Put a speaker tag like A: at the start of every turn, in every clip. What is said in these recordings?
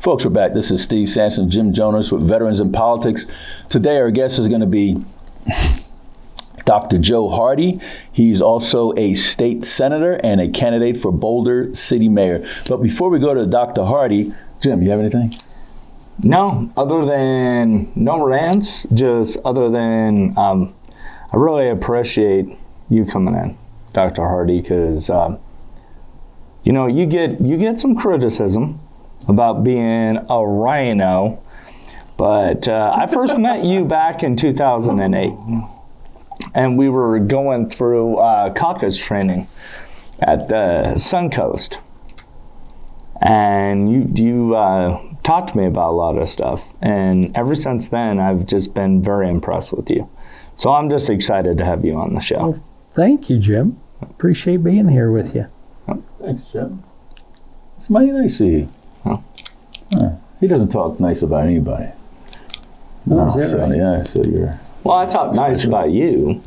A: Folks, we're back. This is Steve Sampson, Jim Jonas with Veterans in Politics. Today, our guest is going to be Dr. Joe Hardy. He's also a state senator and a candidate for Boulder City Mayor. But before we go to Dr. Hardy, Jim, you have anything?
B: No, other than no rants, just other than I really appreciate you coming in, Dr. Hardy, because you get some criticism about being a Reno, but I first met you back in 2008, and we were going through caucus training at the Suncoast, and you talked to me about a lot of stuff, and ever since then, I've just been very impressed with you. So I'm just excited to have you on the show.
C: Well, thank you, Jim. Appreciate being here with you.
A: Thanks, Jim. It's mighty nice to you. He doesn't talk nice about anybody.
C: Oh, is that right?
A: Yeah, so you're...
B: Well, I talk nice about you.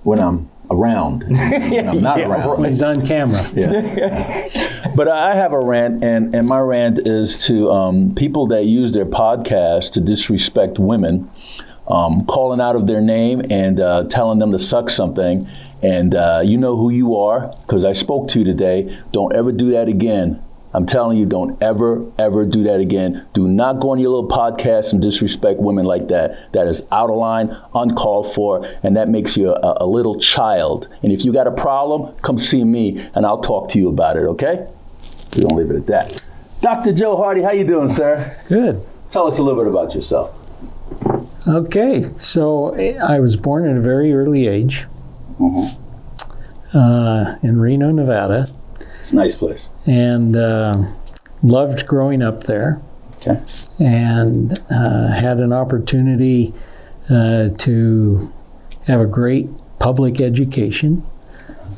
A: When I'm around. When I'm not around.
C: When he's on camera.
A: Yeah. But I have a rant, and my rant is to people that use their podcast to disrespect women, calling out of their name and telling them to suck something. And you know who you are, because I spoke to you today. Don't ever do that again. I'm telling you, don't ever do that again. Do not go on your little podcast and disrespect women like that. That is out of line, uncalled for, and that makes you a little child. And if you got a problem, come see me, and I'll talk to you about it, okay? We're gonna leave it at that. Dr. Joe Hardy, how you doing, sir?
C: Good.
A: Tell us a little bit about yourself.
C: Okay, so I was born at a very early age in Reno, Nevada.
A: It's a nice place.
C: And loved growing up there.
A: Okay.
C: And had an opportunity to have a great public education.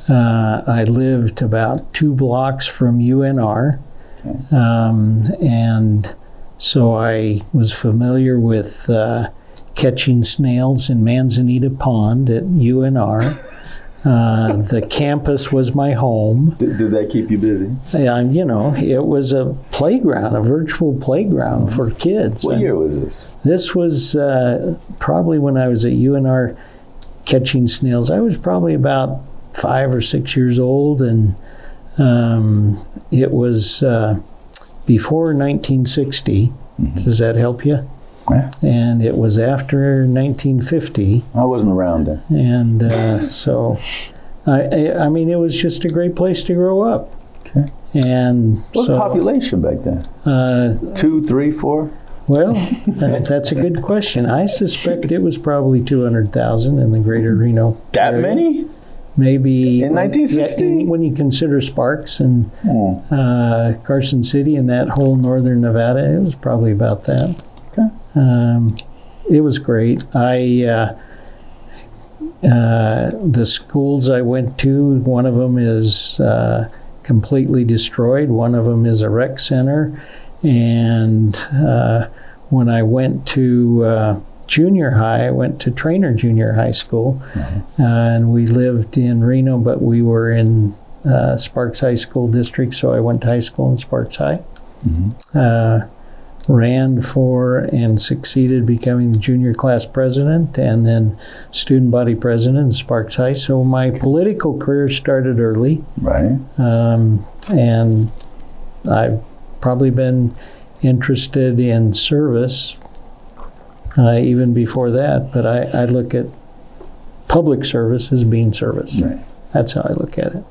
C: I lived about 2 blocks from UNR. Okay. And so I was familiar with catching snails in Manzanita Pond at UNR. The campus was my home.
A: Did that keep you busy?
C: It was a playground, a virtual playground for kids.
A: What year was this? This
C: was probably when I was at UNR catching snails. I was probably about 5 or 6 years old, and it was before 1960. Does that help you?
A: Yeah.
C: And it was after 1950.
A: I wasn't around then.
C: And so, I mean, it was just a great place to grow up.
A: Okay.
C: And
A: what's the population back then? 2, 3, 4?
C: Well, that's a good question. I suspect it was probably 200,000 in the greater Reno
A: That
C: area.
A: Many?
C: Maybe.
A: In 1960?
C: When you consider Sparks and Carson City and that whole northern Nevada, it was probably about that.
A: Okay.
C: It was great. The schools I went to, one of them is completely destroyed. One of them is a rec center. And when I went to junior high, I went to Trainer Junior High School. And we lived in Reno, but we were in Sparks High School District, so I went to high school in Sparks High. Ran for and succeeded becoming the junior class president and then student body president in Sparks High. So my political career started early.
A: Right.
C: And I've probably been interested in service even before that, but I look at public service as being service.
A: Right.
C: That's how I look at it.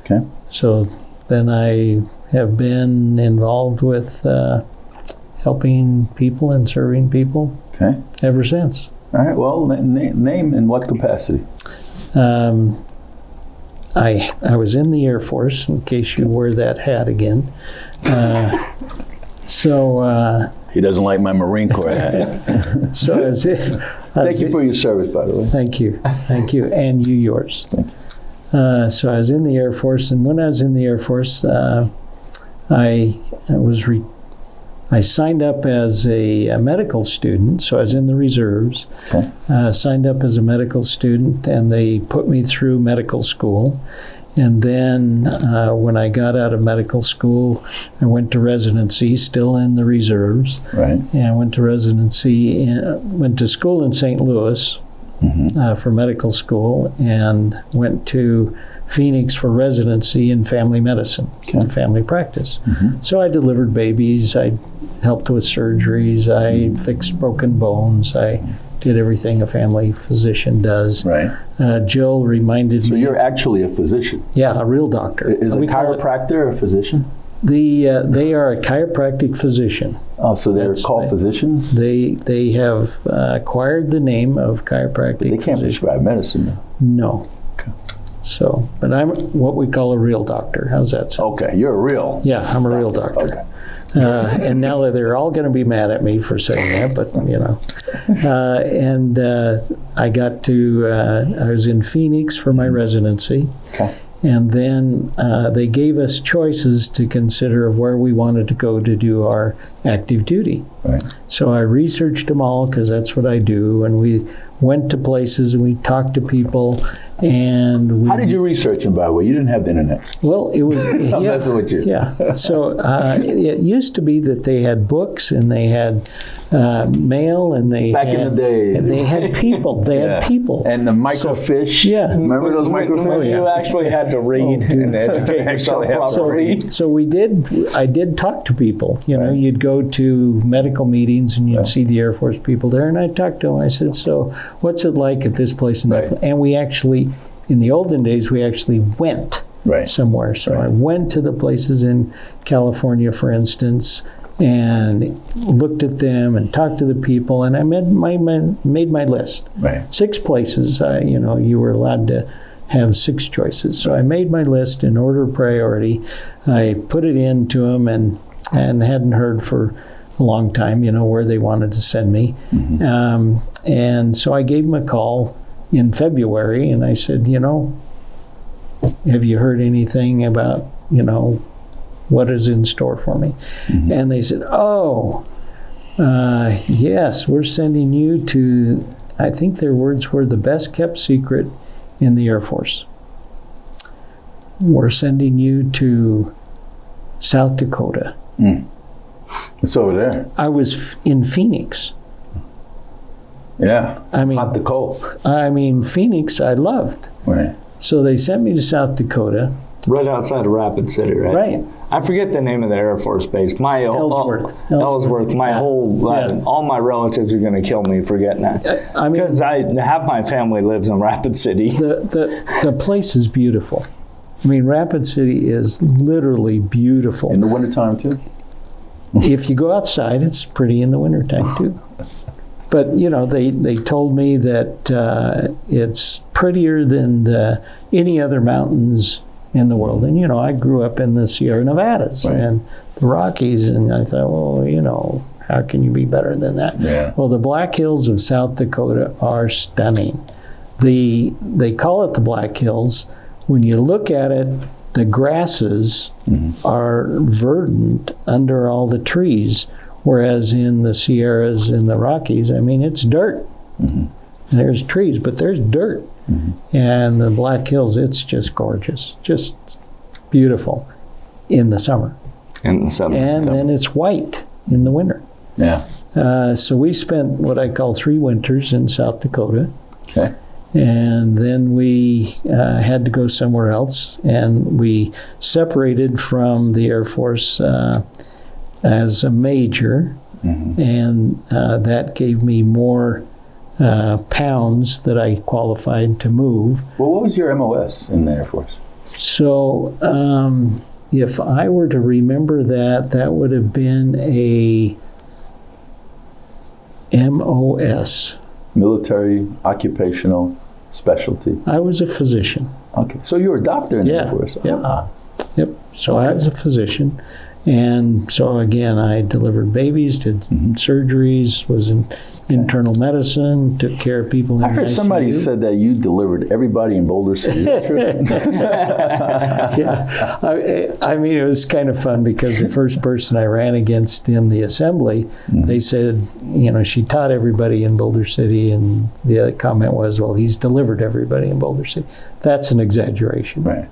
A: Okay.
C: So then I have been involved with helping people and serving people ever since.
A: All right. Well, name in what capacity?
C: I was in the Air Force, in case you wear that hat again.
A: He doesn't like my Marine Corps hat.
C: Thank
A: you for your service, by the way.
C: Thank you, and you yours.
A: Thank you.
C: So I was in the Air Force, and when I was in the Air Force, I signed up as a medical student, so I was in the reserves.
A: Okay.
C: Signed up as a medical student, and they put me through medical school. And then when I got out of medical school, I went to residency, still in the reserves.
A: Right.
C: And I went to residency, went to school in St. Louis for medical school, and went to Phoenix for residency in family medicine and family practice. So I delivered babies, I helped with surgeries, I fixed broken bones, I did everything a family physician does.
A: Right.
C: Jill reminded me.
A: So you're actually a physician.
C: Yeah, a real doctor.
A: Is a chiropractor a physician?
C: They are a chiropractic physician.
A: Oh, so they're called physicians?
C: They have acquired the name of chiropractic
A: But they can't
C: physician.
A: prescribe medicine, though.
C: No.
A: Okay.
C: So, but I'm what we call a real doctor. How's that sound?
A: Okay, you're a real.
C: Yeah, I'm a real doctor.
A: Okay.
C: And now they're all going to be mad at me for saying that, but you know. I got to, I was in Phoenix for my residency.
A: Okay.
C: And then they gave us choices to consider of where we wanted to go to do our active duty.
A: Right.
C: So I researched them all because that's what I do. And we went to places and we talked to people. And we,
A: How did you research them, by the way? You didn't have the internet.
C: Well, it was
A: I'm messing with you.
C: Yeah. So it used to be that they had books and they had mail and they
A: Back
C: had,
A: in the day.
C: they had people. They had people.
A: And the microfiche.
C: Yeah.
A: Remember those microfiche?
B: You actually had to read and educate yourself properly.
C: So I did talk to people. You know,
A: Right.
C: you'd go to medical meetings and you'd see the Air Force people there, and I talked to them. I said, "So, what's it like at this place and that?"
A: Right.
C: And we actually, in the olden days, we actually went
A: Right.
C: somewhere. So
A: Right.
C: I went to the places in California, for instance, and looked at them and talked to the people, and I made my list.
A: Right.
C: 6 places. You were allowed to have 6 choices. So I made my list in order of priority. I put it in to them and hadn't heard for a long time, where they wanted to send me. And so I gave them a call in February and I said, have you heard anything about, what is in store for me? And they said, yes, we're sending you to, I think their words were, the best kept secret in the Air Force. We're sending you to South Dakota.
A: It's over there.
C: I was in Phoenix.
A: Yeah.
C: I mean,
A: Hot to cold.
C: Phoenix I loved.
A: Right.
C: So they sent me to South Dakota.
B: Right outside of Rapid City, right?
C: Right.
B: I forget the name of the Air Force base.
C: Ellsworth.
B: Ellsworth. My
C: Yeah.
B: whole,
C: Yeah.
B: all my relatives are going to kill me for getting that. Because half my family lives in Rapid City.
C: The place is beautiful. Rapid City is literally beautiful.
A: In the wintertime, too?
C: If you go outside, it's pretty in the wintertime, too. But, they told me that it's prettier than any other mountains in the world. And, I grew up in the Sierra Nevadas and the Rockies, and I thought, well, how can you be better than that?
A: Yeah.
C: Well, the Black Hills of South Dakota are stunning. They call it the Black Hills. When you look at it, the grasses are verdant under all the trees, whereas in the Sierras and the Rockies, it's dirt. There's trees, but there's dirt. And the Black Hills, it's just gorgeous, just beautiful in the summer.
B: In the summer.
C: And then it's white in the winter.
A: Yeah.
C: So we spent what I call 3 winters in South Dakota.
A: Okay.
C: And then we had to go somewhere else, and we separated from the Air Force as a major, and that gave me more pounds that I qualified to move.
A: Well, what was your MOS in the Air Force?
C: So if I were to remember that would have been a MOS.
A: Military Occupational Specialty.
C: I was a physician.
A: Okay. So you were a doctor in the Air Force?
C: Yep.
A: Ah.
C: Yep. So I was a physician. And so again, I delivered babies, did surgeries, was in internal medicine, took care of people in
A: I heard
C: ICU.
A: somebody said that you delivered everybody in Boulder City. Is that true?
C: Yeah. It was kind of fun because the first person I ran against in the assembly, they said, she taught everybody in Boulder City, and the comment was, well, he's delivered everybody in Boulder City. That's an exaggeration.
A: Right.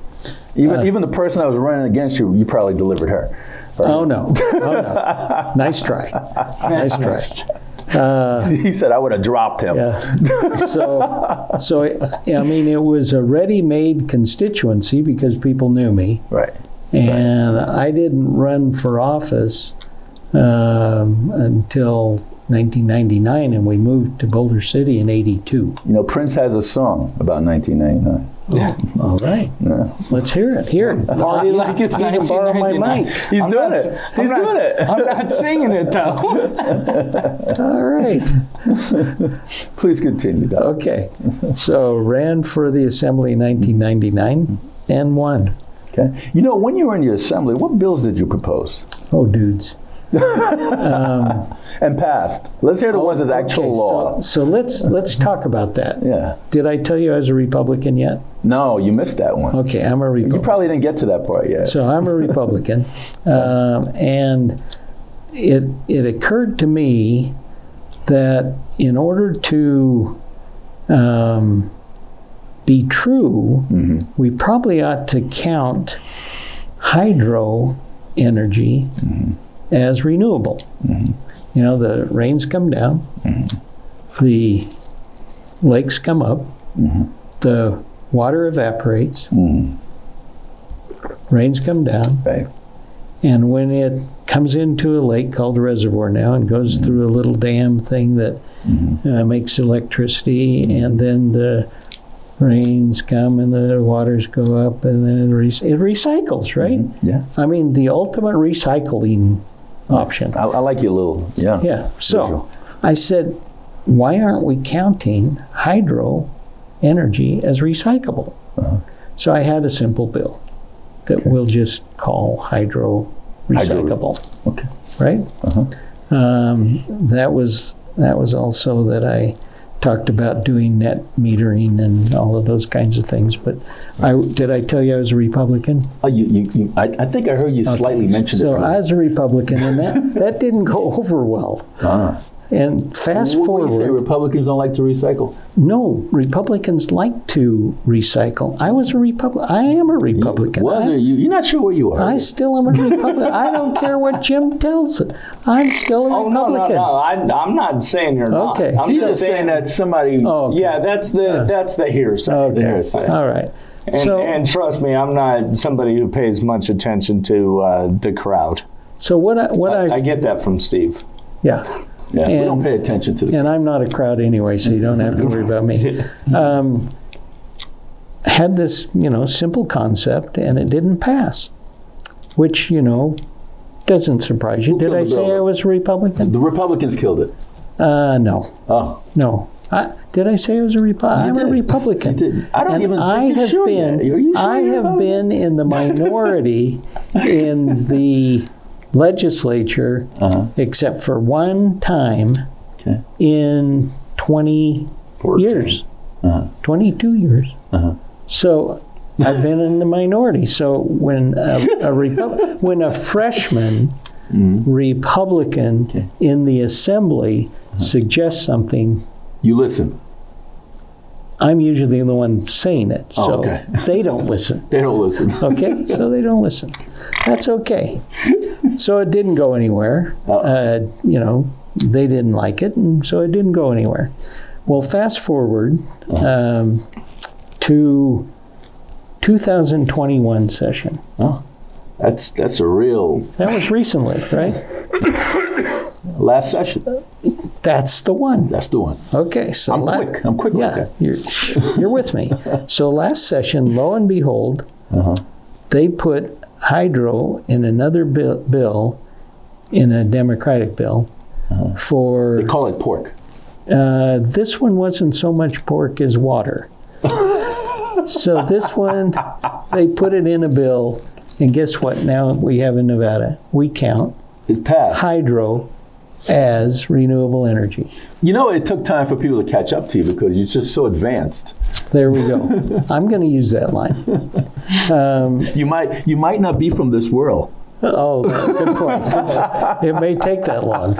A: Even the person I was running against you probably delivered her. Right?
C: Oh no. Nice try. Nice try.
A: He said I would have dropped him.
C: Yeah. So I mean, it was a ready-made constituency because people knew me.
A: Right.
C: And I didn't run for office until 1999, and we moved to Boulder City in '82.
A: You know, Prince has a song about 1999.
C: Yeah. All right.
A: Yeah.
C: Let's hear it. Here.
B: Party like it's
C: You can borrow my
B: 1999.
C: mic.
A: He's doing it. He's doing it.
B: I'm not singing it though.
C: All right.
A: Please continue, Doc.
C: Okay. So ran for the assembly in 1999 and won.
A: Okay. You know, when you were in your assembly, what bills did you propose?
C: Oh, dudes.
A: And passed. Let's hear the ones that's actual law.
C: So let's talk about that.
A: Yeah.
C: Did I tell you I was a Republican yet?
A: No, you missed that one.
C: Okay, I'm a
A: You
C: Republican.
A: probably didn't get to that part yet.
C: So I'm a Republican, and it occurred to me that in order to be true, we probably ought to count hydro energy as renewable. You know, the rains come down, the lakes come up, the water evaporates, rains come down,
A: Right.
C: and when it comes into a lake called a reservoir now and goes through a little dam thing that makes electricity, and then the rains come and the waters go up, and then it recycles, right?
A: Yeah.
C: I mean, the ultimate recycling option.
A: I like your little,
C: Yeah. So
A: visual.
C: I said, why aren't we counting hydro energy as recyclable? So I had a simple bill that we'll just call hydro recyclable.
A: Okay.
C: Right? That was also that I talked about doing net metering and all of those kinds of things. But did I tell you I was a Republican?
A: Oh, I think I heard you slightly mention it.
C: So I was a Republican, and that didn't go over well. And fast
A: What
C: forward.
A: do you say, Republicans don't like to recycle?
C: No, Republicans like to recycle. I am a Republican.
A: You're not sure what you are.
C: I still am a Republican. I don't care what Jim tells it. I'm still a Republican.
B: No. I'm not saying you're not.
C: Okay.
B: I'm
A: You're just saying that somebody.
C: Oh, okay.
B: Yeah, that's the hearsay.
C: Okay. All right.
B: And trust me, I'm not somebody who pays much attention to the crowd.
C: So
B: I get that from Steve.
C: Yeah.
A: Yeah, we don't pay attention to the.
C: And I'm not a crowd anyway, so you don't have to worry about me. Had this, simple concept, and it didn't pass, which, doesn't surprise you.
A: Who
C: Did
A: killed
C: I
A: the
C: say
A: bill?
C: I was a Republican?
A: The Republicans killed it.
C: No.
A: Oh.
C: No. Did I say I was a Republican? I'm a Republican.
A: You didn't. I don't
C: And
A: even
C: I
A: think you're
C: have
A: sure
C: been.
A: yet. Are you sure
C: I
A: you're
C: have
A: Republican?
C: been in the minority in the legislature, except for one time in 20 years, 22 years. So I've been in the minority. So when when a freshman Republican in the assembly suggests something,
A: You listen.
C: I'm usually the one saying it, so they don't listen.
A: They don't listen.
C: Okay, so they don't listen. That's okay. So it didn't go anywhere. They didn't like it, and so it didn't go anywhere. Well, fast forward to 2021 session.
A: Oh, that's a real
C: That was recently, right?
A: last session.
C: That's the one.
A: That's the one.
C: Okay, so
A: I'm quick like
C: yeah,
A: that.
C: you're with me. So last session, lo and behold, they put hydro in another bill, in a Democratic bill, for.
A: They call it pork.
C: This one wasn't so much pork as water. So this one, they put it in a bill, and guess what? Now we have in Nevada, we count
A: It passed.
C: hydro as renewable energy.
A: You know, it took time for people to catch up to you because you're just so advanced.
C: There we go. I'm going to use that line.
A: You might not be from this world.
C: Oh, good point. Good point. It may take that long.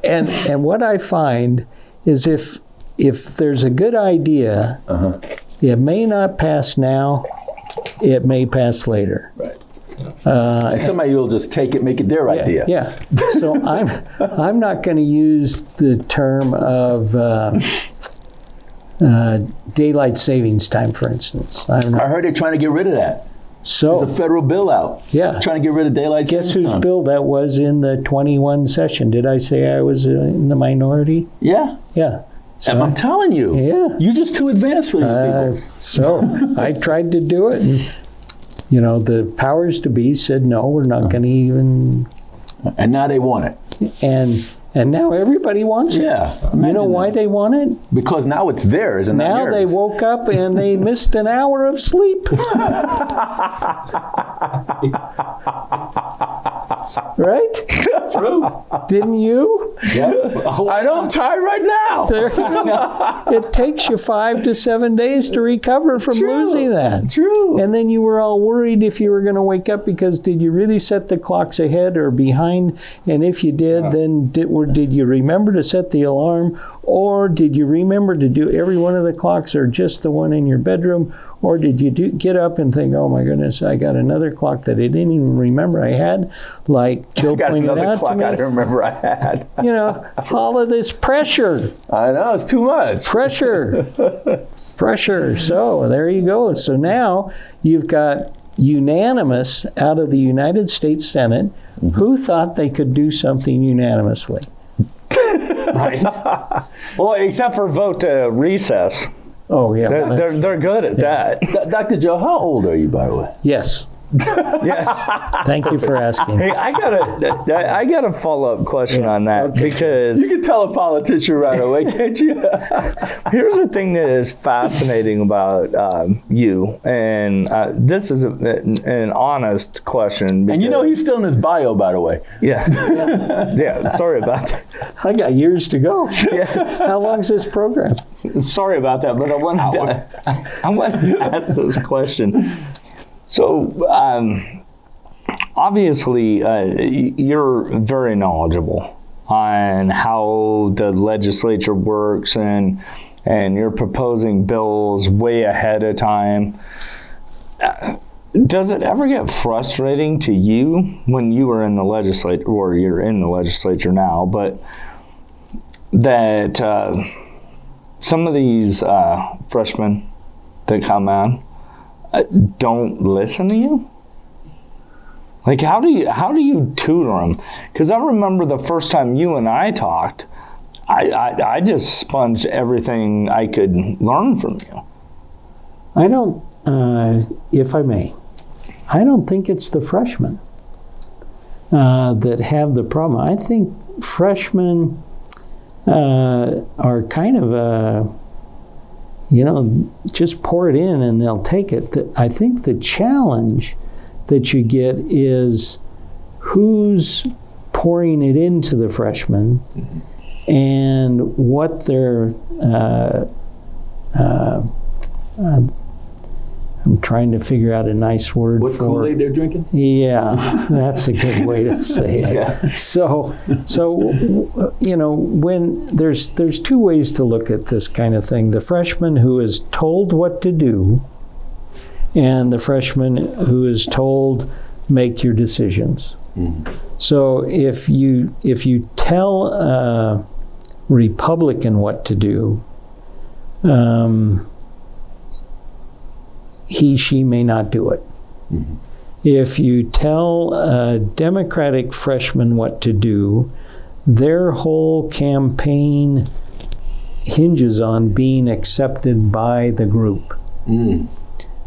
C: And what I find is if there's a good idea, it may not pass now, it may pass later.
A: Right. And somebody will just take it, make it their idea.
C: Yeah. So I'm not going to use the term of daylight savings time, for instance.
A: I heard they're trying to get rid of that.
C: So
A: there's a federal bill out.
C: Yeah.
A: Trying to get rid of daylight
C: guess
A: savings
C: whose
A: time.
C: bill that was in the 21 session? Did I say I was in the minority?
A: Yeah.
C: Yeah. So
A: And I'm telling you.
C: Yeah.
A: You're just too advanced for these people.
C: So I tried to do it, and the powers to be said no, we're not going to even.
A: And now they want it.
C: And now everybody wants it.
A: Yeah.
C: You know why they want it?
A: Because now it's theirs and not
C: Now
A: yours.
C: they woke up and they missed an hour of sleep. Right?
B: True.
C: Didn't you?
A: Yeah. I know, I'm tired right now.
C: There you go. It takes you 5 to 7 days to recover from losing that.
A: True.
C: And then you were all worried if you were going to wake up because did you really set the clocks ahead or behind? And if you did, then did you remember to set the alarm? Or did you remember to do every one of the clocks or just the one in your bedroom? Or did you get up and think, oh my goodness, I got another clock that I didn't even remember I had, like Jill pointed out to me.
A: I got another clock I didn't remember I had.
C: All of this pressure.
A: I know, it's too much.
C: Pressure. So there you go. So now you've got unanimous out of the United States Senate who thought they could do something unanimously.
B: Right. Well, except for vote to recess.
C: Oh, yeah.
B: They're good at that.
A: Dr. Joe, how old are you, by the way?
C: Yes.
B: Yes.
C: Thank you for asking.
B: Hey, I got a follow-up question on that because
A: You can tell a politician right away, can't you?
B: here's the thing that is fascinating about you, and this is an honest question. Because,
A: And he's still in his bio, by the way.
B: Yeah. Sorry about that.
C: I got years to go.
B: Yeah.
C: How long's this program?
B: Sorry about that, but I wanted to ask this question. So, obviously, you're very knowledgeable on how the legislature works, and you're proposing bills way ahead of time. Does it ever get frustrating to you when you were in the legislature, or you're in the legislature now, but that some of these freshmen that come in don't listen to you? Like, how do you tutor them? Because I remember the first time you and I talked, I just sponged everything I could learn from you.
C: I don't, if I may, I don't think it's the freshmen that have the problem. I think freshmen are kind of just pour it in and they'll take it. I think the challenge that you get is who's pouring it into the freshmen and what their I'm trying to figure out a nice word
A: What
C: for
A: Kool-Aid they're drinking?
C: Yeah, that's a good way to say it.
A: Yeah.
C: So when there's two ways to look at this kind of thing: the freshman who is told what to do, and the freshman who is told make your decisions. Mm-hmm. So if you tell a Republican what to do, she may not do it. Mm-hmm. If you tell a Democratic freshman what to do, their whole campaign hinges on being accepted by the group.
A: Mm.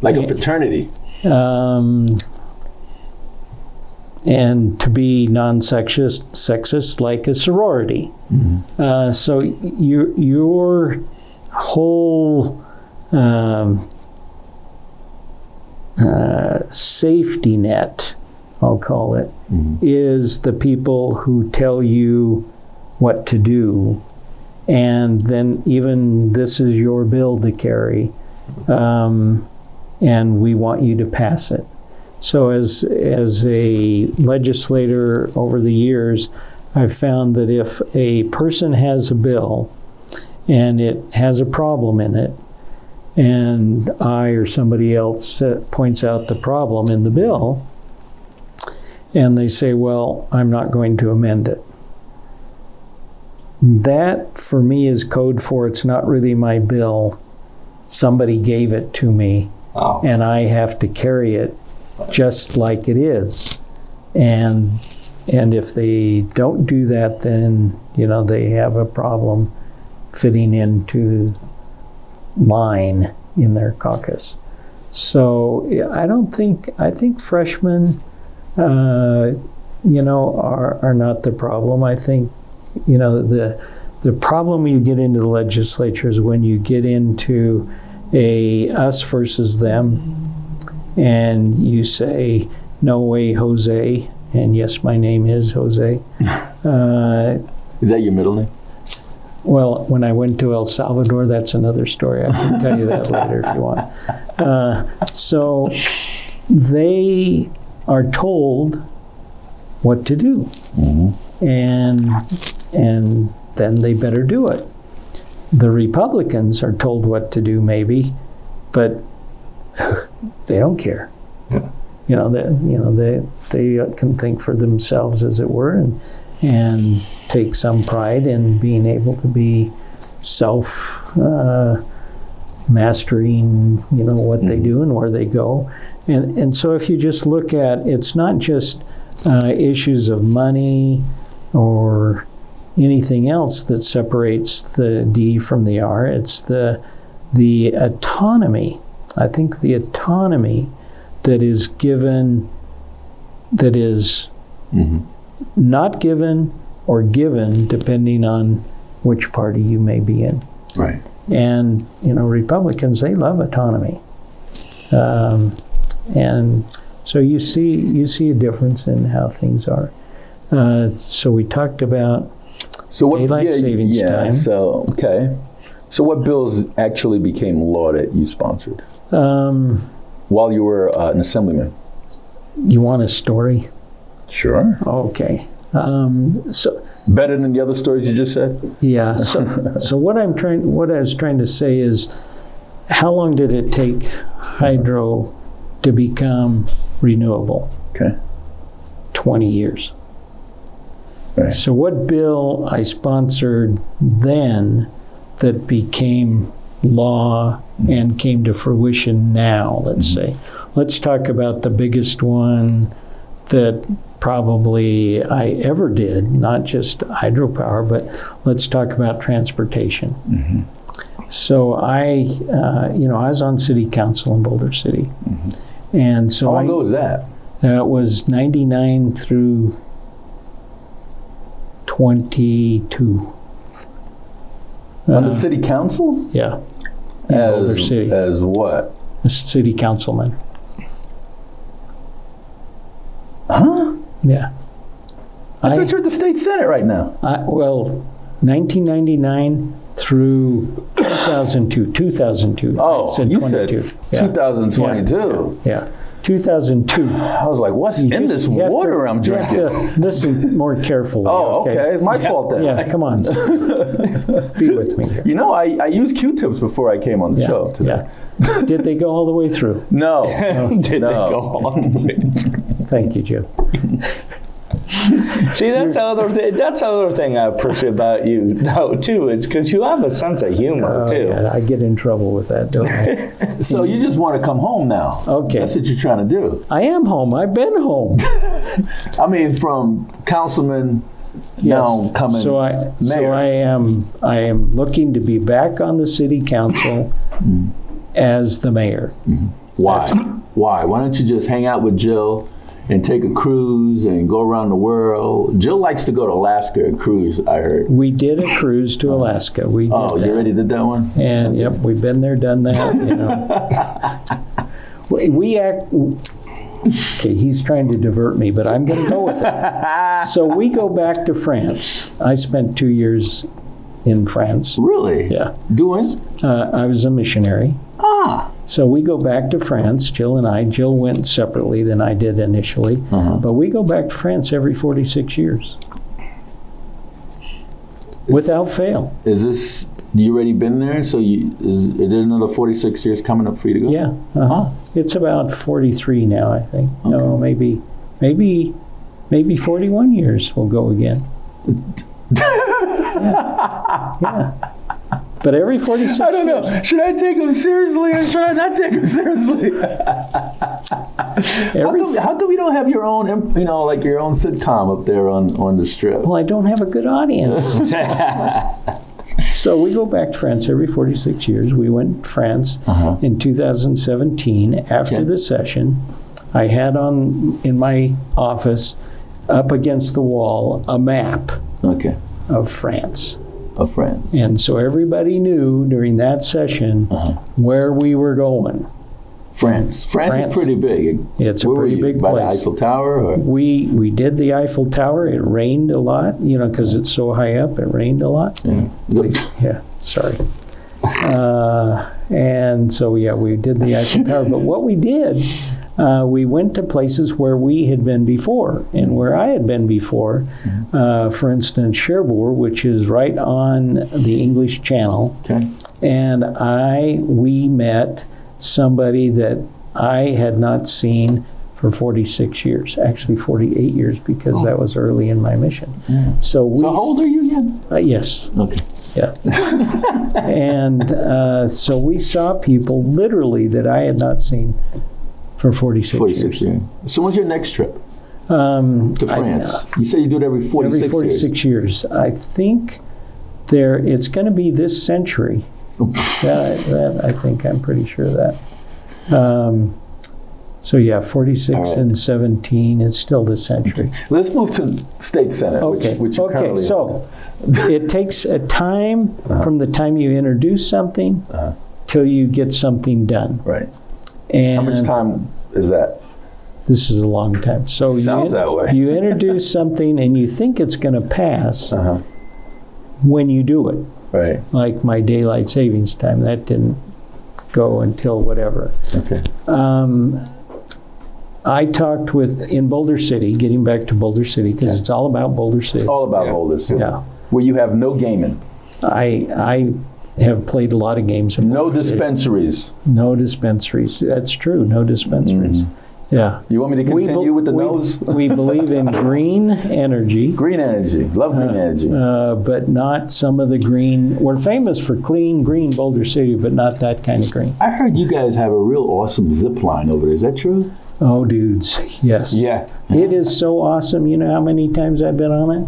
A: Like a fraternity.
C: And to be non-sexist like a sorority. Mm-hmm. So your whole safety net, I'll call it, mm-hmm. is the people who tell you what to do. And then even this is your bill to carry, and we want you to pass it. So as a legislator over the years, I've found that if a person has a bill and it has a problem in it, and I or somebody else points out the problem in the bill, and they say, well, I'm not going to amend it. That, for me, is code for it's not really my bill. Somebody gave it to me, and I have to carry it just like it is. And if they don't do that, then, they have a problem fitting into line in their caucus. So I think freshmen, are not the problem. I think, the problem you get into the legislature is when you get into a us versus them, and you say, no way, Jose, and yes, my name is Jose.
A: Is that your middle name?
C: Well, when I went to El Salvador, that's another story. I can tell you that later if you want. So they are told what to do, and then they better do it. The Republicans are told what to do, maybe, but they don't care.
B: Yeah.
C: They can think for themselves, as it were, and take some pride in being able to be mastering, what they do and where they go. And so if you just look at, it's not just issues of money or anything else that separates the D from the R. It's the autonomy. I think the autonomy that is given, that is not given or given, depending on which party you may be in.
A: Right.
C: And, Republicans, they love autonomy. And so you see a difference in how things are. So we talked about daylight savings time.
A: So, okay. So what bills actually became law that you sponsored while you were an assemblyman?
C: You want a story?
A: Sure.
C: Okay. So
A: better than the other stories you just said?
C: Yeah. So what I was trying to say is, how long did it take hydro to become renewable?
A: Okay.
C: 20 years.
A: Right.
C: So what bill I sponsored then that became law and came to fruition now, let's say. Let's talk about the biggest one that probably I ever did, not just hydropower, but let's talk about transportation. So I was on city council in Boulder City. And so
A: how long ago was that?
C: It was 99 through 22.
A: On the city council?
C: Yeah. In Boulder City.
A: As what?
C: A city councilman.
A: Huh?
C: Yeah.
A: I thought you're at the state senate right now.
C: 1999 through 2002. 2002.
A: Oh,
C: I said
A: you
C: 22.
A: said 2022.
C: Yeah. 2002.
A: I was like, what's in this water I'm drinking?
C: You have to listen more carefully.
A: Oh, okay. It's my fault then.
C: Yeah, come on. Be with me here.
A: I used Q-tips before I came on the show today.
C: Yeah. Did they go all the way through?
A: No.
B: Did they go all the way through?
C: Thank you, Jim.
B: See, that's another thing I appreciate about you, though, too, is because you have a sense of humor, too.
C: Yeah, I get in trouble with that, don't I?
A: So you just want to come home now.
C: Okay.
A: That's what you're trying to do.
C: I am home. I've been home.
A: I mean, from councilman now coming mayor.
C: So I am looking to be back on the city council as the mayor.
A: Why? Why? Why don't you just hang out with Jill and take a cruise and go around the world? Jill likes to go to Alaska and cruise, I heard.
C: We did a cruise to Alaska. We did that.
A: You already did that one?
C: And yep, we've been there, done that. Okay, he's trying to divert me, but I'm going to go with it. So we go back to France. I spent 2 years in France.
A: Really?
C: Yeah.
A: Doing?
C: I was a missionary. So we go back to France, Jill and I. Jill went separately than I did initially. But we go back to France every 46 years. Without fail.
A: Is this You already been there? So is there another 46 years coming up for you to go?
C: Yeah. It's about 43 now, I think.
A: Okay.
C: No, maybe 41 years we'll go again. Yeah. But every 46
A: I don't know.
C: years,
A: Should I take him seriously or should I not take him seriously? How come you don't have your own, like your own sitcom up there on the strip?
C: well, I don't have a good audience. So we go back to France every 46 years. We went to France in 2017 after
A: Okay.
C: the session. I had in my office, up against the wall, a map
A: Okay.
C: of France.
A: Of France.
C: And so everybody knew during that session where we were going.
A: France. France is pretty big.
C: It's a
A: Where were
C: pretty
A: you?
C: big
A: By
C: place.
A: the Eiffel Tower? Or?
C: We did the Eiffel Tower. It rained a lot, because it's so high up. It rained a lot.
A: Yeah.
C: Yeah, sorry. And so, we did the Eiffel Tower. But what we did, we went to places where we had been before and where I had been before. For instance, Cherbourg, which is right on the English Channel.
A: Okay.
C: And we met somebody that I had not seen for 46 years, actually 48 years, because that was early in my mission.
A: Yeah.
C: So
A: how old are you again?
C: Yes.
A: Okay.
C: Yeah. And so we saw people literally that I had not seen for 46 years.
A: years. So when's your next trip
C: To
A: to France? You say you do it every 46
C: every 46 years. I think it's going to be this century. that I think I'm pretty sure of that. 46
A: right.
C: and 17 is still this century.
A: Okay. Let's move to State Senate, which you currently
C: so it takes a time from the time you introduce something till you get something done.
A: Right.
C: And
A: How much time is that?
C: this is a long time. So
A: Sounds that way.
C: you introduce something and you think it's going to pass when you do it.
A: Right.
C: Like my daylight savings time, that didn't go until whatever.
A: Okay.
C: I talked in Boulder City, getting back to Boulder City, because it's all about Boulder City.
A: All about Boulder City.
C: Yeah.
A: Where you have no gaming.
C: I have played a lot of games in
A: No
C: Boulder City.
A: dispensaries.
C: No dispensaries. That's true, no dispensaries. Yeah.
A: You want me to continue with the nose?
C: We believe in green energy.
A: Green energy. Love green energy.
C: But not some of the green. We're famous for clean, green Boulder City, but not that kind of green.
A: I heard you guys have a real awesome zip line over there. Is that true?
C: Oh, dudes, yes.
B: Yeah.
C: It is so awesome. You know how many times I've been on it?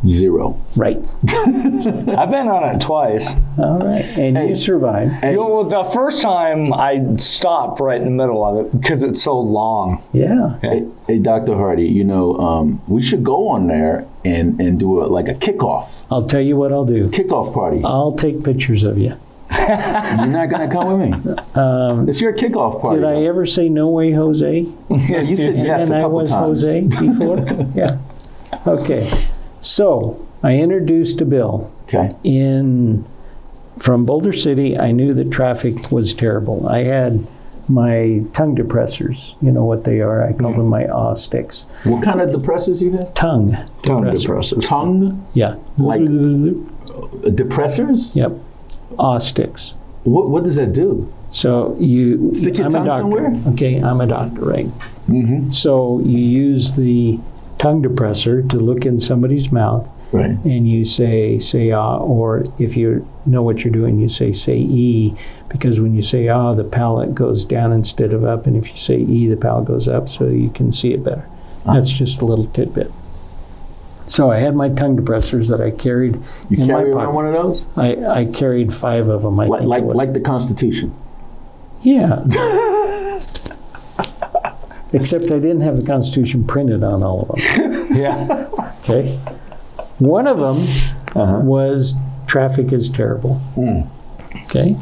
A: 0.
C: Right.
B: I've been on it twice.
C: All right. And you survived.
B: Well, the first time I stopped right in the middle of it because it's so long.
C: Yeah.
A: Hey, Dr. Hardy, we should go on there and do a kickoff.
C: I'll tell you what I'll do.
A: Kickoff party.
C: I'll take pictures of you.
A: You're not going to come with me. It's your kickoff party.
C: Did I ever say no way, Jose?
A: Yeah, you said yes
C: And
A: a
C: I
A: couple
C: was
A: times.
C: Jose before? Yeah. Okay. So I introduced a bill.
A: Okay.
C: From Boulder City. I knew that traffic was terrible. I had my tongue depressors. You know what they are? I call them my awe sticks.
A: What kind of depressors you have?
C: Tongue
B: depressors.
A: Tongue
C: Yeah.
A: Like- depressors?
C: Yep. Awe sticks.
A: What does that do?
C: So
A: Stick your
C: I'm
A: tongue
C: a doctor.
A: somewhere?
C: Okay, I'm a doctor, right?
A: Mm-hmm.
C: So you use the tongue depressor to look in somebody's mouth,
A: Right.
C: and you say ah, or if you know what you're doing, you say e, because when you say ah, the palate goes down instead of up, and if you say e, the palate goes up, so you can see it better. That's just a little tidbit. So I had my tongue depressors that I carried
A: You
C: in my
A: carry
C: pocket.
A: around one of those?
C: I carried 5 of them. I think it was.
A: Like the Constitution.
C: Yeah. Except I didn't have the Constitution printed on all of them.
B: Yeah.
C: Okay. One of them was traffic is terrible. Okay.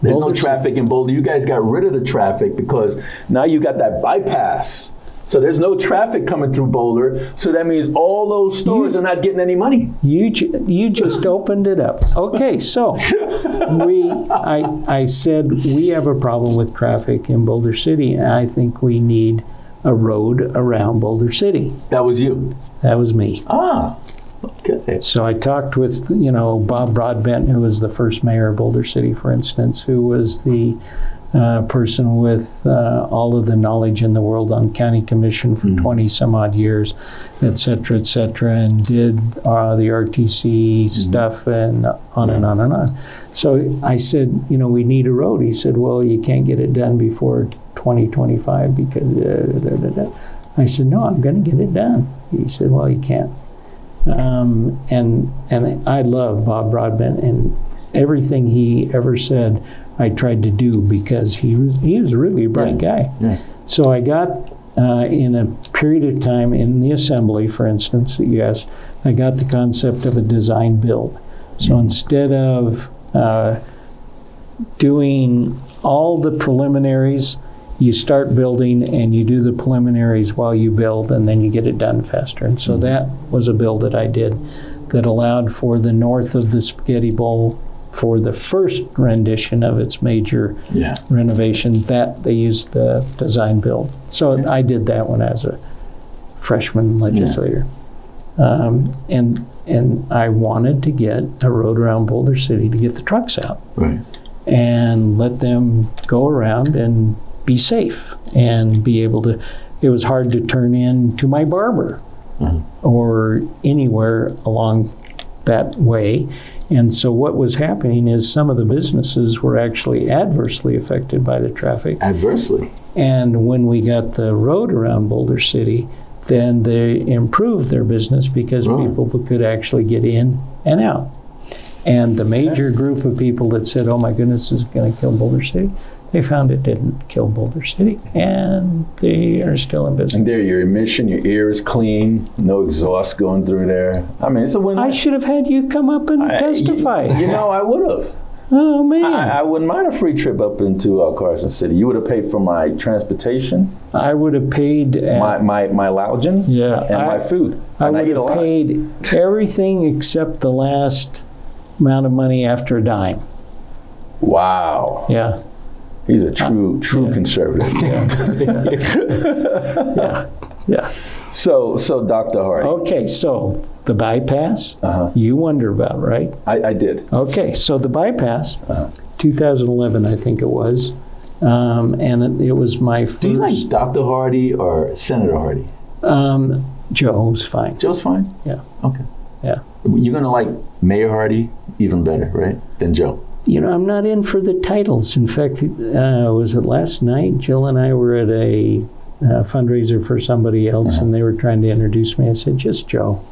A: There's
C: Boulder
A: no traffic in Boulder. You guys got rid of the traffic because now you got that bypass. So there's no traffic coming through Boulder. So that means all those stores are not getting any money.
C: You just opened it up. Okay, so I said we have a problem with traffic in Boulder City, and I think we need a road around Boulder City.
A: That was you.
C: That was me.
A: Ah.
B: Okay.
C: So I talked with, Bob Broadbent, who was the first mayor of Boulder City, for instance, who was the person with all of the knowledge in the world on county commission for 20 some odd years, et cetera, and did the RTC stuff and on and on and on. So I said, we need a road. He said, well, you can't get it done before 2025 because I said, no, I'm going to get it done. He said, well, you can't. And I love Bob Broadbent, and everything he ever said I tried to do because he was really a bright guy.
A: Yeah.
C: So I got, in a period of time in the assembly, for instance, that you asked, I got the concept of a design build. So instead of doing all the preliminaries, you start building and you do the preliminaries while you build, and then you get it done faster. And so that was a build that I did that allowed for the north of the Spaghetti Bowl for the first rendition of its major renovation, that they used the design build. So I did that when I was a freshman legislator. And I wanted to get a road around Boulder City to get the trucks out.
A: Right.
C: And let them go around and be safe and be able to. It was hard to turn in to my barber or anywhere along that way. And so what was happening is some of the businesses were actually adversely affected by the traffic.
A: Adversely.
C: And when we got the road around Boulder City, then they improved their business because people could actually get in and out. And the major group of people that said, oh my goodness, this is going to kill Boulder City, they found it didn't kill Boulder City, and they are still in business.
A: And there, your emission, your air is clean, no exhaust going through there. I mean, it's a win-win.
C: I should have had you come up and testify.
A: I would have.
C: Oh, man.
A: I wouldn't mind a free trip up into Carson City. You would have paid for my transportation.
C: I would have paid...
A: my lounging and my food.
C: I would have paid everything except the last amount of money after a dime.
A: Wow.
C: Yeah.
A: He's a true conservative.
C: Yeah.
A: So Dr. Hardy.
C: Okay, so the bypass, you wonder about, right?
A: I did.
C: Okay, so the bypass, 2011, I think it was, and it was my first...
A: Do you like Dr. Hardy or Senator Hardy?
C: Joe's fine.
A: Joe's fine?
C: Yeah.
A: Okay.
C: Yeah.
A: You're going to like Mayor Hardy even better, right, than Joe?
C: I'm not in for the titles. In fact, was it last night? Jill and I were at a fundraiser for somebody else, and they were trying to introduce me. I said, just Joe.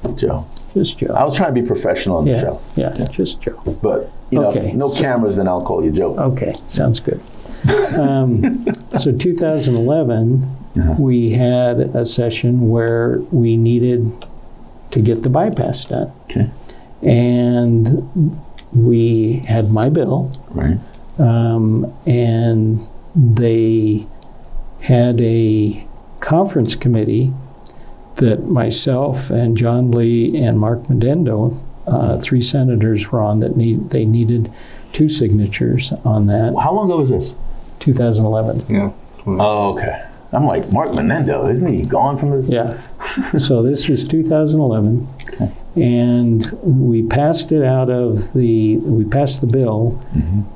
C: Just Joe.
A: I was trying to be professional on the show.
C: Yeah, just Joe.
A: But, no cameras, then I'll call you Joe.
C: Okay, sounds good. So 2011, we had a session where we needed to get the bypass done.
A: Okay.
C: And we had my bill.
A: Right.
C: And they had a conference committee that myself and John Lee and Mark Medendo, 3 senators were on, that they needed 2 signatures on that.
A: How long ago was this?
C: 2011.
B: Yeah.
A: Oh, okay. I'm like, Mark Menendo, isn't he gone from the...
C: Yeah. So this was 2011.
A: Okay.
C: And we passed it we passed the bill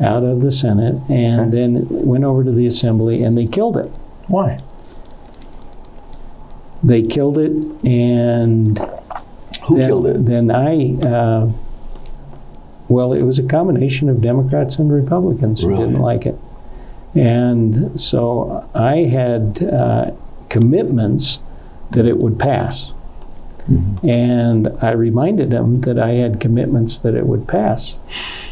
C: out of the Senate, and then it went over to the Assembly, and they killed it.
A: Why?
C: They killed it, and...
A: Who killed it?
C: Then it was a combination of Democrats and Republicans who didn't like it. And so I had commitments that it would pass. And I reminded them that I had commitments that it would pass.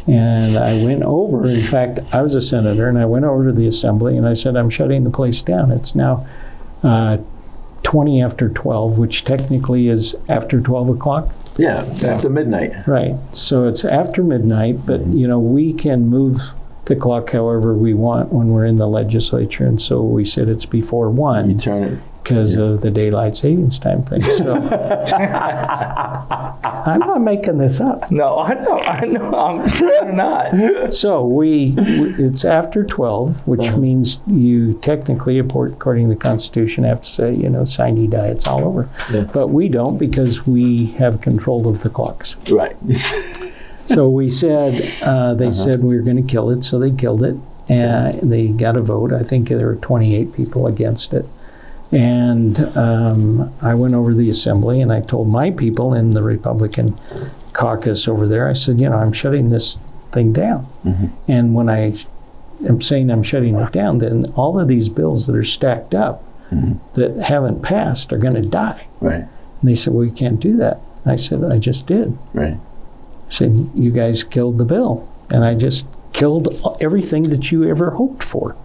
C: And I went over, in fact, I was a senator, and I went over to the Assembly, and I said, I'm shutting the place down. It's now 20 after 12, which technically is after 12 o'clock.
A: Yeah, after midnight.
C: Right. So it's after midnight, but, we can move the clock however we want when we're in the legislature. And so we said it's before 1.
A: You turn it.
C: because of the daylight savings time thing. So I'm not making this up.
B: No, I know, I'm sure not.
C: So it's after 12, which means you technically, according to the Constitution, have to say, sign, you die, it's all over.
A: Yeah.
C: But we don't, because we have control of the clocks.
A: Right.
C: So we said, they said we were going to kill it, so they killed it. And they got a vote. I think there were 28 people against it. And I went over to the assembly and I told my people in the Republican caucus over there, I said, I'm shutting this thing down. Mm-hmm. And when I am saying I'm shutting it down, then all of these bills that are stacked up that haven't passed are going to die.
A: Right.
C: And they said, well, you can't do that. I said, I just did.
A: Right.
C: I said, you guys killed the bill. And I just killed everything that you ever hoped for.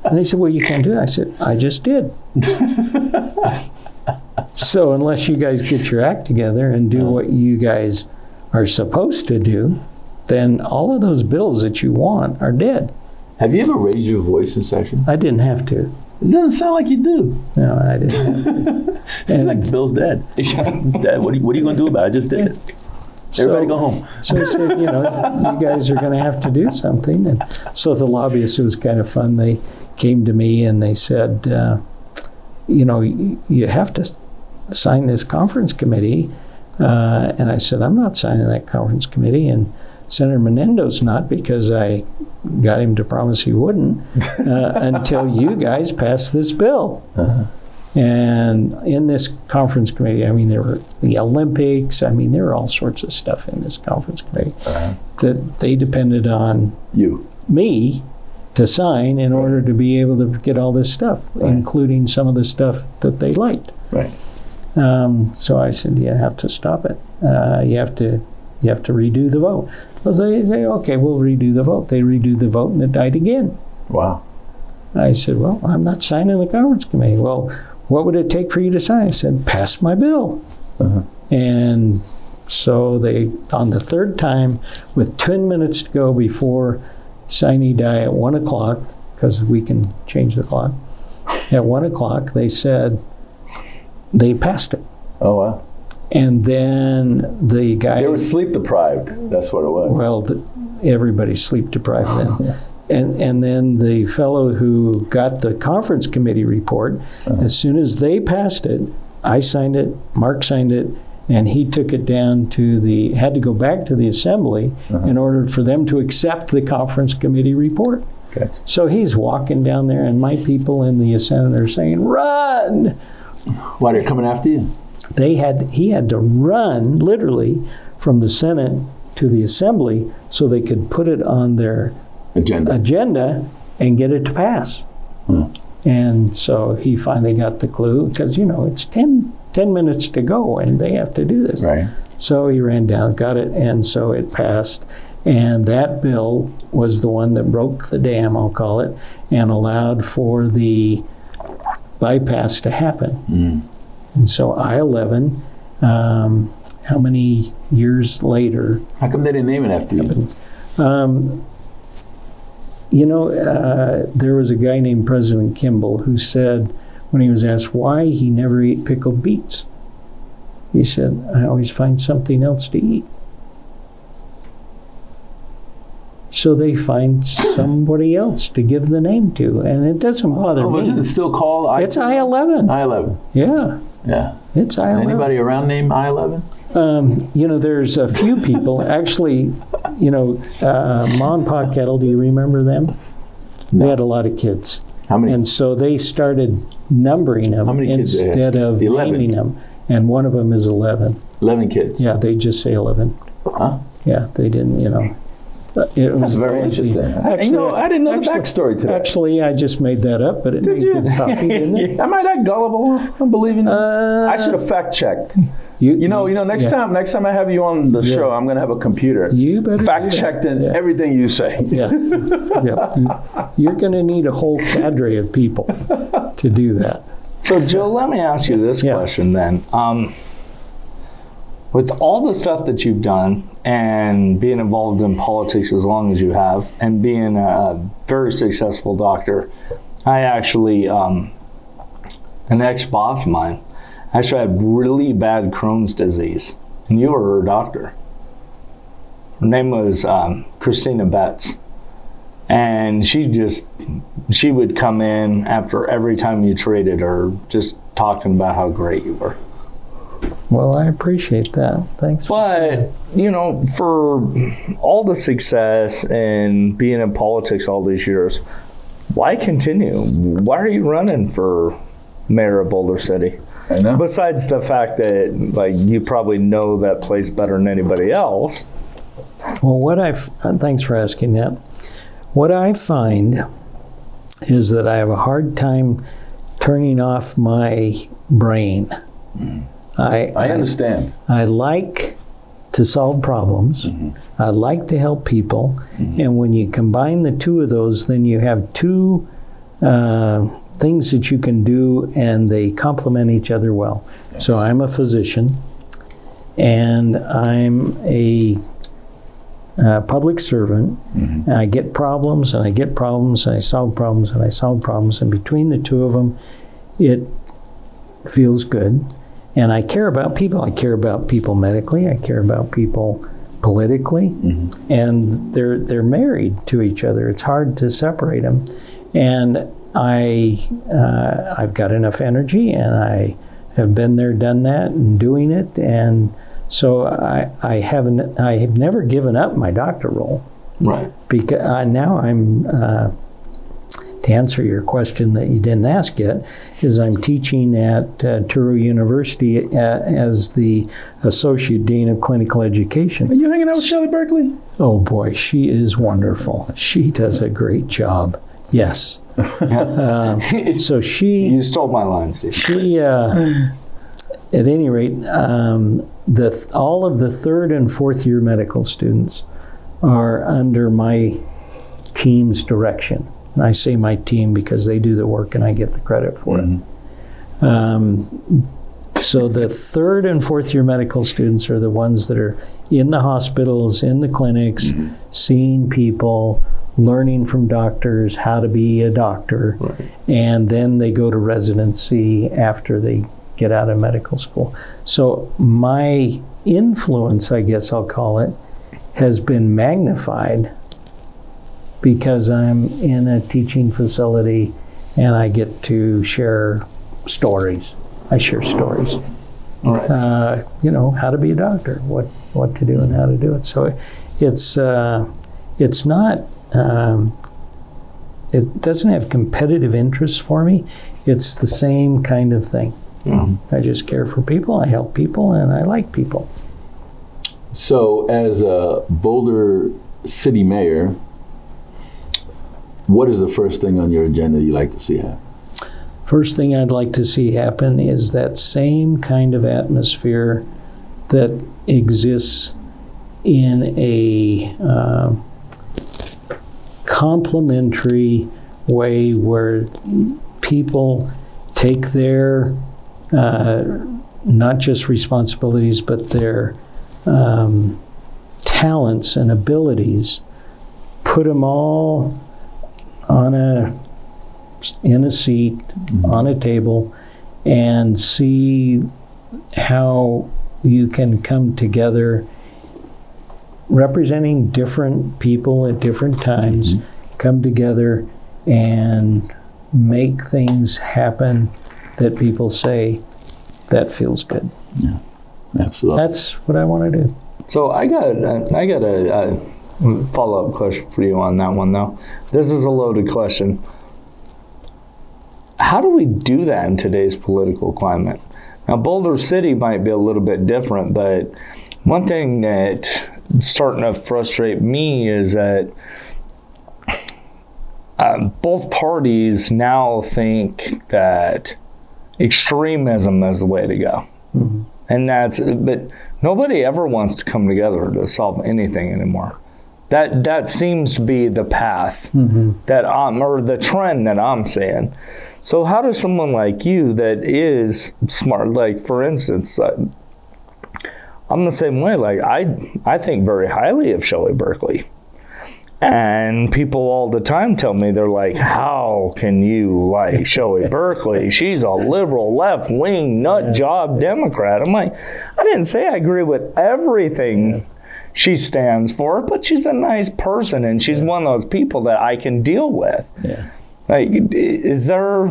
C: And they said, well, you can't do that. I said, I just did. So unless you guys get your act together and do what you guys are supposed to do, then all of those bills that you want are dead.
A: Have you ever raised your voice in session?
C: I didn't have to.
A: It doesn't sound like you do.
C: No, I didn't have to.
A: It's like the bill's dead. Dad, what are you going to do about it? I just did it. Everybody go home.
C: So I said, you guys are going to have to do something. And so the lobbyists, it was kind of fun. They came to me and they said, you have to sign this conference committee. And I said, I'm not signing that conference committee. And Senator Menendo's not, because I got him to promise he wouldn't until you guys pass this bill. Uh-huh. And in this conference committee, there were the Olympics. There were all sorts of stuff in this conference committee that they depended on me to sign in order to be able to get all this stuff, including some of the stuff that they liked.
A: Right.
C: So I said, you have to stop it. You have to redo the vote. So they say, okay, we'll redo the vote. They redo the vote and it died again.
A: Wow.
C: I said, well, I'm not signing the conference committee. Well, what would it take for you to sign? I said, pass my bill. Uh-huh. And so they, on the third time, with 10 minutes to go before sine die at 1 o'clock, because we can change the clock, at 1 o'clock, they said they passed it.
A: Oh, wow.
C: And then the guy...
A: They were sleep deprived. That's what it was.
C: Well, everybody's sleep deprived then. And then the fellow who got the conference committee report, as soon as they passed it, I signed it, Mark signed it, and he took it down had to go back to the assembly in order for them to accept the conference committee report. Okay. So he's walking down there, and my people in the Senate are saying, run!
A: Why, they're coming after you?
C: He had to run, literally, from the Senate to the assembly so they could put it on their agenda and get it to pass. And so he finally got the clue, because it's 10 minutes to go and they have to do this.
A: Right.
C: So he ran down, got it, and so it passed. And that bill was the one that broke the dam, I'll call it, and allowed for the bypass to happen. And so I-11, how many years later?
A: How come they didn't name it after you?
C: There was a guy named President Kimball who said, when he was asked why he never ate pickled beets, he said, I always find something else to eat. So they find somebody else to give the name to, and it doesn't bother me.
A: Was it still called I-11?
C: It's I-11.
A: I-11.
C: Yeah.
A: Yeah.
C: It's I-11.
A: Anybody around named I-11?
C: There's a few people. Actually, Ma and Pa Kettle, do you remember them? No. They had a lot of kids.
A: How many?
C: And so they started numbering them instead of
A: 11.
C: naming them. And one of them is 11.
A: 11 kids?
C: Yeah, they just say 11.
A: Huh?
C: Yeah, they didn't, It was
A: That's very interesting. Actually, I didn't know the backstory to that.
C: Actually, I just made that up, but it made good copy, didn't it?
A: Am I that gullible? I'm believing I should have fact checked. Next time I have you on the show, I'm going to have a computer.
C: You better
A: fact checked in everything you say.
C: Yeah. You're going to need a whole cadre of people to do that.
B: So, Joe, let me ask you this question then. With all the stuff that you've done and being involved in politics as long as you have and being a very successful doctor, I actually an ex-boss of mine, actually had really bad Crohn's disease, and you were her doctor. Her name was Christina Betts. And she would come in after every time you treated her, just talking about how great you were.
C: Well, I appreciate that. Thanks.
B: But, you know, for all the success and being in politics all these years, why continue? Why are you running for mayor of Boulder City?
A: I know.
B: Besides the fact that, like, you probably know that place better than anybody else.
C: Well, thanks for asking that. What I find is that I have a hard time turning off my brain.
A: I understand.
C: I like to solve problems. I like to help people. And when you combine the two of those, then you have two things that you can do, and they complement each other well. So I'm a physician, and I'm a public servant. And I get problems, and I get problems, and I solve problems, and I solve problems. And between the two of them, it feels good. And I care about people. I care about people medically. I care about people politically. And they're married to each other. It's hard to separate them. And I've got enough energy, and I have been there, done that, and doing it. And so I have never given up my doctor role.
B: Right.
C: Because now I'm, to answer your question that you didn't ask yet, is I'm teaching at Truro University as the Associate Dean of Clinical Education.
A: Are you hanging out with Shelley Berkeley?
C: Oh boy, she is wonderful. She does a great job. Yes. So she...
B: You stole my line, Steve.
C: She, at any rate, all of the third and fourth year medical students are under my team's direction. And I say my team because they do the work and I get the credit for it. So the third and fourth year medical students are the ones that are in the hospitals, in the clinics, seeing people, learning from doctors how to be a doctor.
B: Right.
C: And then they go to residency after they get out of medical school. So my influence, I guess I'll call it, has been magnified because I'm in a teaching facility and I get to share stories. I share stories.
B: All right.
C: How to be a doctor, what to do and how to do it. So it's not, it doesn't have competitive interests for me. It's the same kind of thing. I just care for people, I help people, and I like people.
A: So as a Boulder City Mayor, what is the first thing on your agenda you like to see happen?
C: First thing I'd like to see happen is that same kind of atmosphere that exists in a complementary way where people take their not just responsibilities, but their talents and abilities, put them all in a seat, on a table, and see how you can come together representing different people at different times, come together and make things happen that people say, that feels good.
A: Yeah, absolutely.
C: That's what I want to do.
B: So I got a follow-up question for you on that one, though. This is a loaded question. How do we do that in today's political climate? Now, Boulder City might be a little bit different, but one thing that's starting to frustrate me is that both parties now think that extremism is the way to go. And but nobody ever wants to come together to solve anything anymore. That seems to be the path or the trend that I'm seeing. So how does someone like you that is smart, like for instance, I'm the same way. Like I think very highly of Shelley Berkeley. And people all the time tell me, they're like, how can you like Shelley Berkeley? She's a liberal, left-wing, nut job Democrat. I'm like, I didn't say I agree with everything she stands for, but she's a nice person, and she's one of those people that I can deal with.
C: Yeah.
B: Like, is there...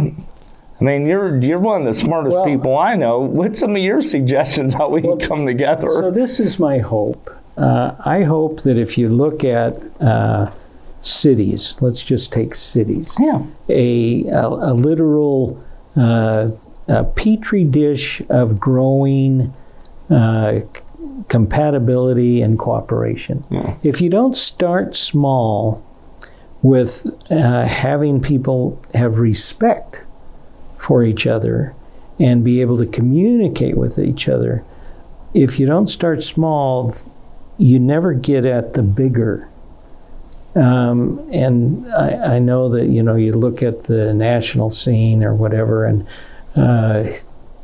B: I mean, you're one of the smartest people I know. What's some of your suggestions how we can come together?
C: So this is my hope. I hope that if you look at cities, let's just take cities, a literal a petri dish of growing compatibility and cooperation.
B: Yeah.
C: If you don't start small with having people have respect for each other and be able to communicate with each other, if you don't start small, you never get at the bigger. And I know that, you know, you look at the national scene or whatever, and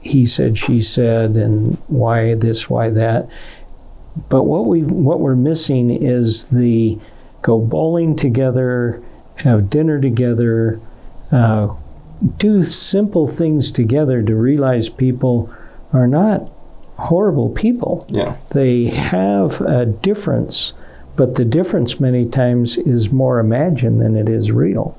C: he said, she said, and why this, why that. But what we're missing is the go bowling together, have dinner together, do simple things together to realize people are not horrible people.
B: Yeah.
C: They have a difference, but the difference many times is more imagined than it is real.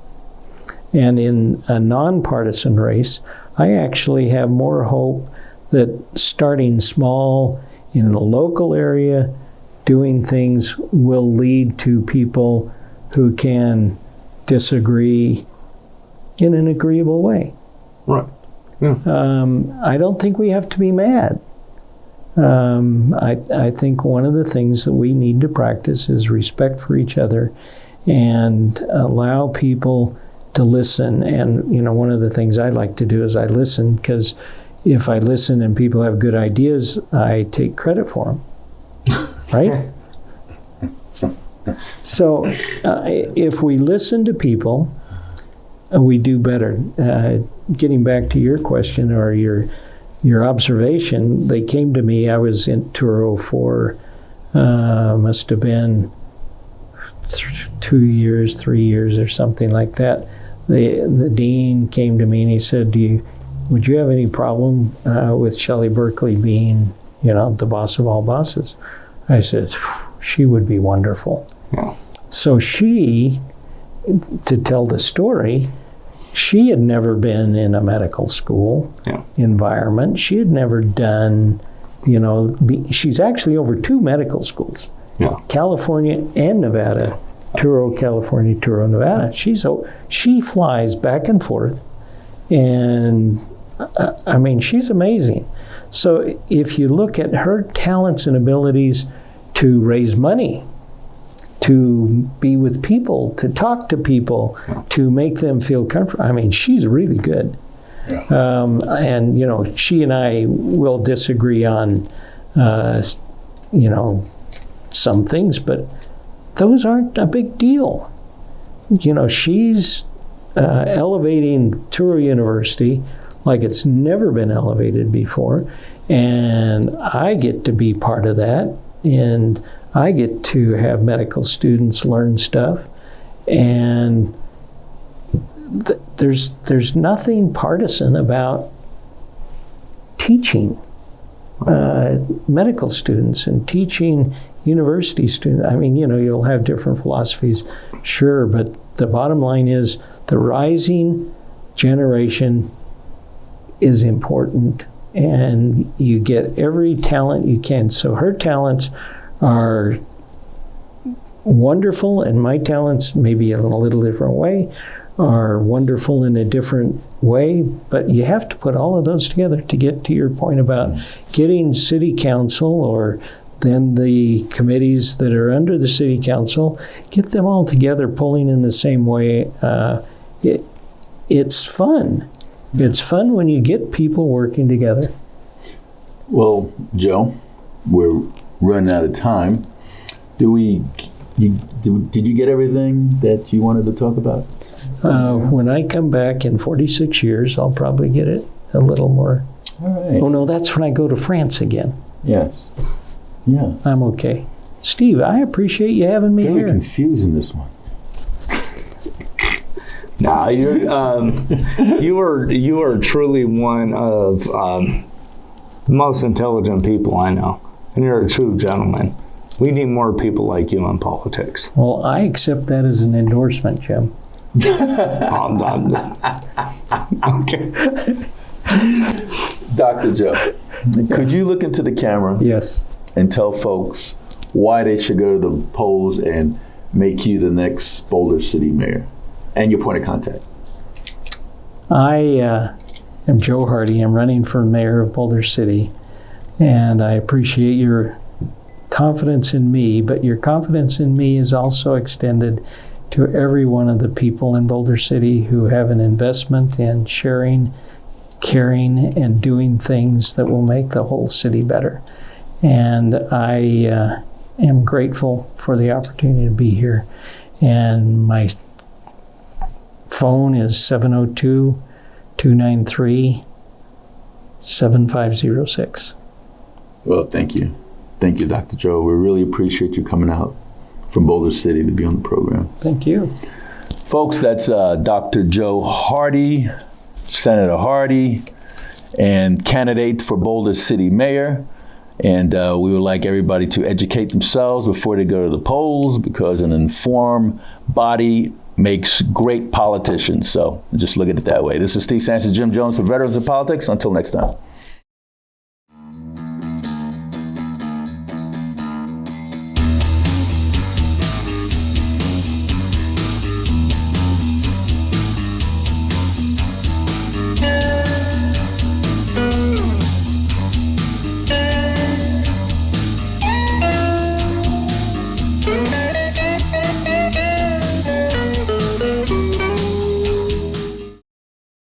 C: And in a nonpartisan race, I actually have more hope that starting small in a local area, doing things will lead to people who can disagree in an agreeable way.
B: Right. Yeah.
C: I don't think we have to be mad. I think one of the things that we need to practice is respect for each other and allow people to listen. And, you know, one of the things I like to do is I listen, because if I listen and people have good ideas, I take credit for them. Right? So if we listen to people, we do better. Getting back to your question or your observation, they came to me. I was in Truro for must have been 2 years, 3 years, or something like that. The dean came to me and he said, would you have any problem with Shelley Berkeley being, you know, the boss of all bosses? I said, she would be wonderful.
B: Yeah.
C: So she, to tell the story, she had never been in a medical school environment. She had never done, you know, she's actually over 2 medical schools, California and Nevada, Truro, California, Truro, Nevada. She flies back and forth, and I mean, she's amazing. So if you look at her talents and abilities to raise money, to be with people, to talk to people, to make them feel comfortable. I mean, she's really good. Yeah. And, you know, she and I will disagree on, you know, some things, but those aren't a big deal. You know, she's elevating Truro University like it's never been elevated before, and I get to be part of that, and I get to have medical students learn stuff, and there's nothing partisan about teaching medical students and teaching university students. I mean, you know, you'll have different philosophies, sure, but the bottom line is the rising generation is important, and you get every talent you can. So her talents are wonderful, and my talents, maybe in a little different way, are wonderful in a different way, but you have to put all of those together to get to your point about getting city council, or then the committees that are under the city council, get them all together pulling in the same way. It's fun. It's fun when you get people working together.
A: Well, Joe, we're running out of time. Did you get everything that you wanted to talk about?
C: When I come back in 46 years, I'll probably get it a little more.
A: All right.
C: Oh, no, that's when I go to France again.
A: Yes. Yeah.
C: I'm okay. Steve, I appreciate you having me
A: Very
C: here.
A: confusing, this one.
B: Nah, you are truly one of the most intelligent people I know, and you're a true gentleman. We need more people like you in politics.
C: Well, I accept that as an endorsement, Jim.
B: Okay.
A: Dr. Joe, could you look into the camera
C: Yes.
A: and tell folks why they should go to the polls and make you the next Boulder City Mayor and your point of contact?
C: I am Joe Hardy. I'm running for mayor of Boulder City, and I appreciate your confidence in me, but your confidence in me is also extended to every one of the people in Boulder City who have an investment in sharing, caring, and doing things that will make the whole city better. And I am grateful for the opportunity to be here. And my phone is 702-293-7506.
A: Well, thank you. Thank you, Dr. Joe. We really appreciate you coming out from Boulder City to be on the program.
C: Thank you.
A: Folks, that's Dr. Joe Hardy, Senator Hardy, and candidate for Boulder City Mayor. And we would like everybody to educate themselves before they go to the polls, because an informed body makes great politicians. So just look at it that way. This is Steve Sanchez, Jim Jones for Veterans of Politics. Until next time.